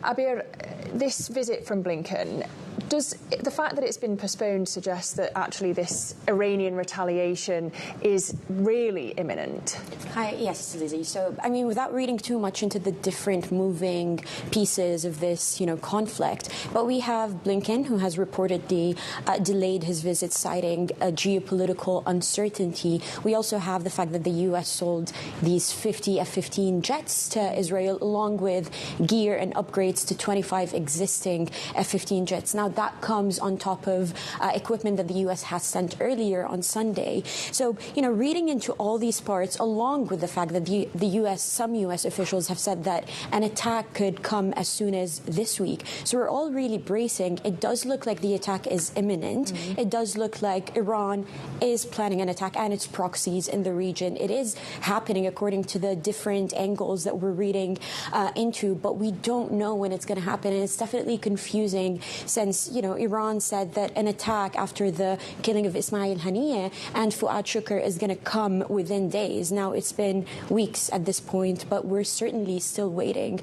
Abeer, this visit from Blinken, does the fact that it's been postponed suggest that actually this Iranian retaliation is really imminent? Hi, yes, Lizzie. So, I mean, without reading too much into the different moving pieces of this, conflict, but we have Blinken, who has reportedly delayed his visit, citing geopolitical uncertainty. We also have the fact that the U.S. sold these 50 F-15 jets to Israel, along with gear and upgrades to 25 existing F-15 jets. Now, that comes on top of equipment that the U.S. has sent earlier on Sunday. So, reading into all these parts, along with the fact that the U.S., some U.S. officials have said that an attack could come as soon as this week. So we're all really bracing. It does look like the attack is imminent. Mm-hmm. It does look like Iran is planning an attack and its proxies in the region. It is happening according to the different angles that we're reading into, but we don't know when it's going to happen. And it's definitely confusing since, Iran said that an attack after the killing of Ismail Haniyeh and Fuad Shukr is going to come within days. Now, it's been weeks at this point, but we're certainly still waiting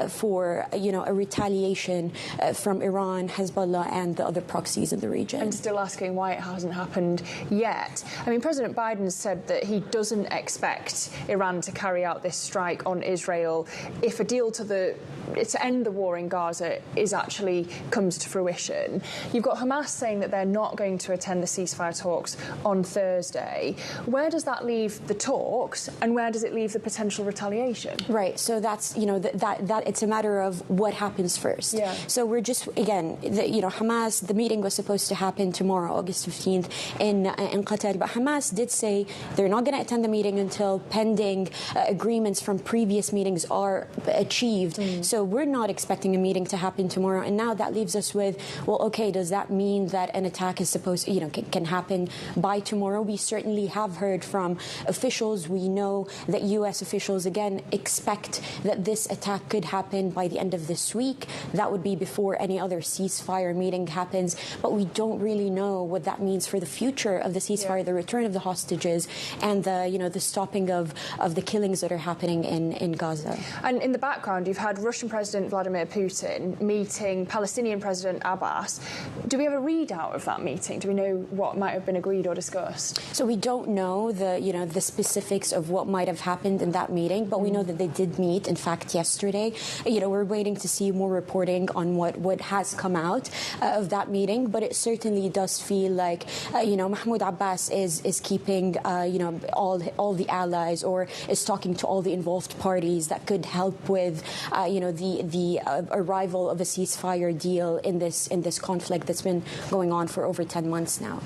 for, a retaliation from Iran, Hezbollah, and the other proxies in the region. And still asking why it hasn't happened yet. I mean, President Biden said that he doesn't expect Iran to carry out this strike on Israel if a deal to end the war in Gaza comes to fruition. You've got Hamas saying that they're not going to attend the ceasefire talks on Thursday. Where does that leave the talks, and where does it leave the potential retaliation? Right. So that's that it's a matter of what happens first. Yeah. So we're just Hamas. The meeting was supposed to happen tomorrow, August 15th, in Qatar. But Hamas did say they're not going to attend the meeting until pending agreements from previous meetings are achieved. Mm. So we're not expecting a meeting to happen tomorrow. And now that leaves us with, well, okay, does that mean that an attack is supposed, can happen by tomorrow? We certainly have heard from officials. We know that U.S. officials, again, expect that this attack could happen by the end of this week. That would be before any other ceasefire meeting happens. But we don't really know what that means for the future of the ceasefire, the return of the hostages, and the stopping of the killings that are happening in Gaza. And in the background, you've had Russian President Vladimir Putin meeting Palestinian President Abbas. Do we have a readout of that meeting? Do we know what might have been agreed or discussed? So we don't know the specifics of what might have happened in that meeting, but we know that they did meet, in fact, yesterday. We're waiting to see more reporting on what has come out of that meeting, but it certainly does feel like, Mahmoud Abbas is keeping, all the allies, or is talking to all the involved parties that could help with, the arrival of a ceasefire deal in this conflict that's been going on for over 10 months now.